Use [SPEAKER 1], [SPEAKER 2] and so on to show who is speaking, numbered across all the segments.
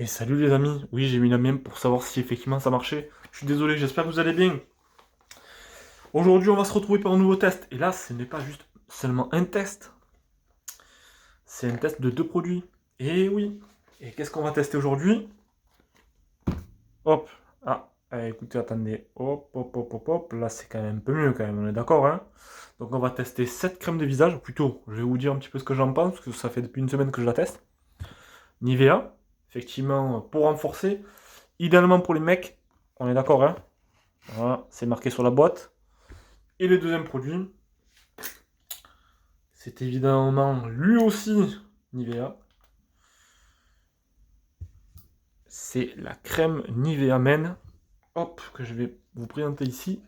[SPEAKER 1] Et salut les amis, oui j'ai mis la mienne pour savoir si effectivement ça marchait. Je suis désolé, j'espère que vous allez bien. Aujourd'hui on va se retrouver pour un nouveau test. Et là ce n'est pas juste seulement un test, c'est un test de deux produits. Et oui, et qu'est-ce qu'on va tester aujourd'hui? Hop, écoutez, attendez, hop, là c'est quand même un peu mieux quand même, on est d'accord hein. Donc on va tester cette crème de visage, ou plutôt je vais vous dire un petit peu ce que j'en pense, parce que ça fait depuis une semaine que je la teste. Nivea, effectivement pour renforcer, idéalement pour les mecs, on est d'accord hein. Voilà, c'est marqué sur la boîte. Et le deuxième produit, c'est évidemment lui aussi Nivea. C'est la crème Nivea Men. Hop, que je vais vous présenter ici.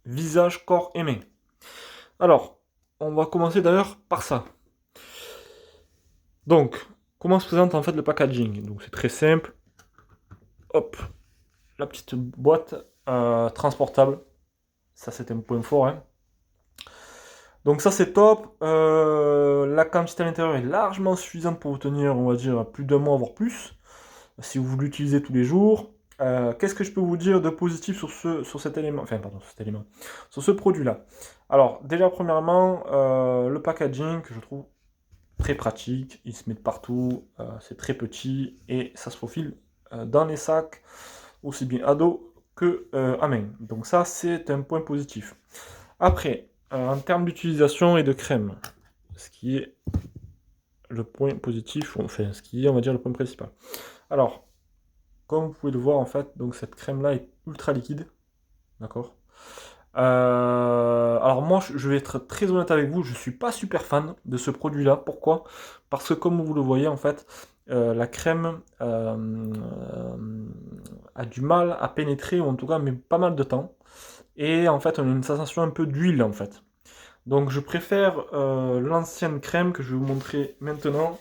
[SPEAKER 1] Visage, corps et main. Alors, on va commencer d'ailleurs par ça. Donc, comment se présente en fait le packaging? Donc c'est très simple. Hop, la petite boîte transportable. Ça c'est un point fort. Hein. Donc ça c'est top. La quantité à l'intérieur est largement suffisante pour vous tenir, on va dire, plus d'un mois, voire plus, si vous l'utilisez tous les jours. Qu'est-ce que je peux vous dire de positif sur cet élément, enfin pardon, sur cet élément, sur ce produit-là? Alors déjà premièrement, le packaging que je trouve très pratique, il se met de partout, c'est très petit et ça se faufile dans les sacs, aussi bien à dos que à main. Donc ça c'est un point positif. Après, en termes d'utilisation et de crème, ce qui est le point positif, enfin ce qui est on va dire le point principal. Alors, comme vous pouvez le voir en fait, donc cette crème là est ultra liquide, d'accord. Alors moi je vais être très honnête avec vous, je suis pas super fan de ce produit là. Pourquoi? Parce que comme vous le voyez en fait, la crème a du mal à pénétrer, ou en tout cas met pas mal de temps. Et en fait on a une sensation un peu d'huile en fait. Donc je préfère l'ancienne crème que je vais vous montrer maintenant.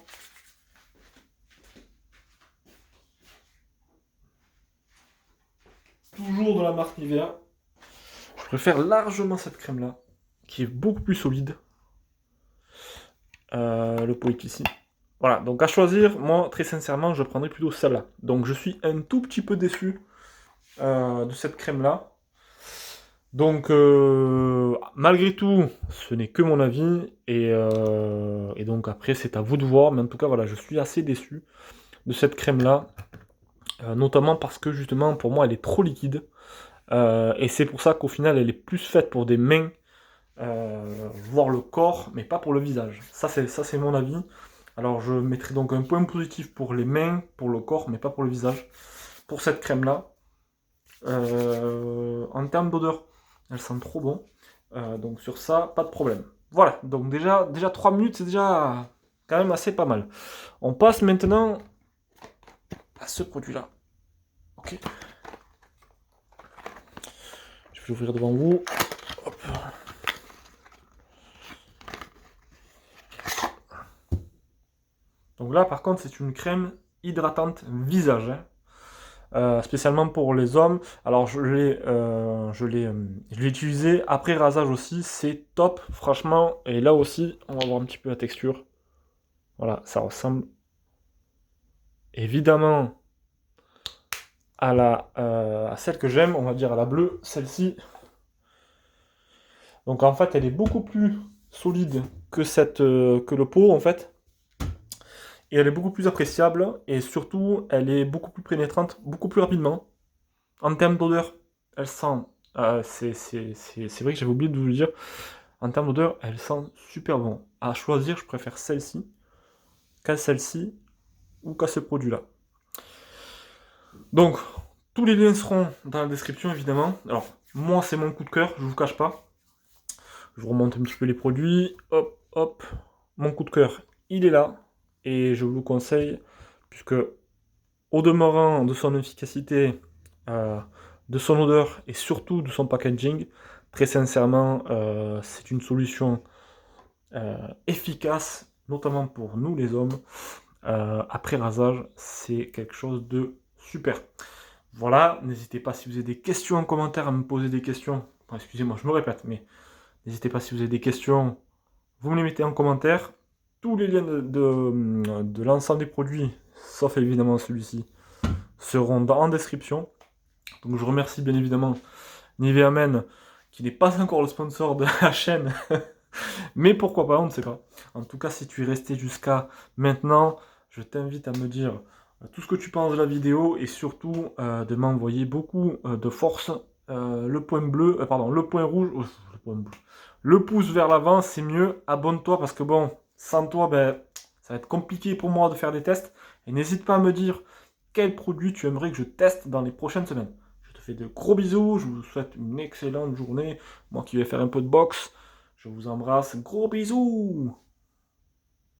[SPEAKER 1] Toujours de la marque Nivea. Je préfère largement cette crème là, qui est beaucoup plus solide. Le pot est ici. Voilà, donc à choisir, moi très sincèrement je prendrais plutôt celle-là. Donc je suis un tout petit peu déçu de cette crème là. Donc malgré tout, ce n'est que mon avis. Et donc après c'est à vous de voir. Mais en tout cas voilà, je suis assez déçu de cette crème là. Notamment parce que justement pour moi elle est trop liquide. Et c'est pour ça qu'au final elle est plus faite pour des mains, voire le corps, mais pas pour le visage. Ça c'est mon avis. Alors je mettrai donc un point positif pour les mains, pour le corps, mais pas pour le visage. Pour cette crème là. En termes d'odeur, elle sent trop bon. Donc sur ça, pas de problème. Voilà, donc déjà 3 minutes, c'est déjà quand même assez pas mal. On passe maintenant à ce produit-là. Ok. Je vais l'ouvrir devant vous. Hop. Donc là, par contre, c'est une crème hydratante visage. Hein. Spécialement pour les hommes. Alors je l'ai utilisé après rasage aussi. C'est top, franchement. Et là aussi, on va voir un petit peu la texture. Voilà, ça ressemble évidemment à celle que j'aime, on va dire à la bleue, celle-ci. Donc en fait, elle est beaucoup plus solide que le pot en fait. Et elle est beaucoup plus appréciable. Et surtout, elle est beaucoup plus pénétrante, beaucoup plus rapidement. En termes d'odeur, elle sent... c'est vrai que j'avais oublié de vous le dire. En termes d'odeur, elle sent super bon. À choisir, je préfère celle-ci qu'à celle-ci ou qu'à ce produit-là. Donc, tous les liens seront dans la description, évidemment. Alors, moi, c'est mon coup de cœur, je vous cache pas. Je vous remonte un petit peu les produits. Hop, hop. Mon coup de cœur, il est là. Et je vous le conseille, puisque, au demeurant de son efficacité, de son odeur et surtout de son packaging, très sincèrement, c'est une solution efficace, notamment pour nous les hommes. Après rasage, c'est quelque chose de super. Voilà, n'hésitez pas si vous avez des questions en commentaire à me poser des questions. Enfin, excusez-moi, je me répète, mais n'hésitez pas si vous avez des questions, vous me les mettez en commentaire. Tous les liens de l'ensemble des produits sauf évidemment celui-ci, seront en description. Donc je remercie bien évidemment Nivea Men, qui n'est pas encore le sponsor de la chaîne, mais pourquoi pas, on ne sait pas. En tout cas, si tu es resté jusqu'à maintenant, je t'invite à me dire tout ce que tu penses de la vidéo et surtout de m'envoyer beaucoup de force. Le point bleu, pardon, le point rouge, le point bleu. Le pouce vers l'avant, c'est mieux. Abonne-toi parce que bon, sans toi, ben, ça va être compliqué pour moi de faire des tests. Et n'hésite pas à me dire quel produit tu aimerais que je teste dans les prochaines semaines. Je te fais de gros bisous, je vous souhaite une excellente journée. Moi qui vais faire un peu de boxe, je vous embrasse. Gros bisous!